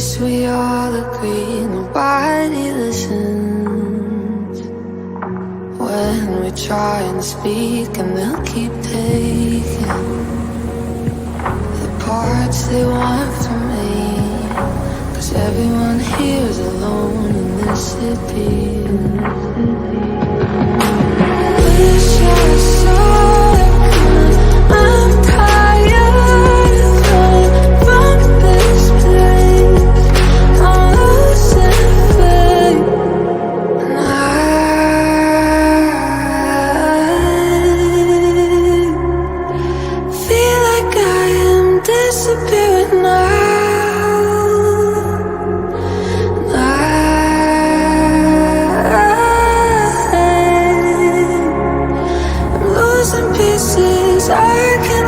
least we all agree nobody listens when we try and speak, and they'll keep taking the parts they want from me. 'Cause everyone here is alone in this city. Wish I saw it coming. I'm tired of running from this place. I'm losing faith, and I feel like I am disappearing now. Pieces I can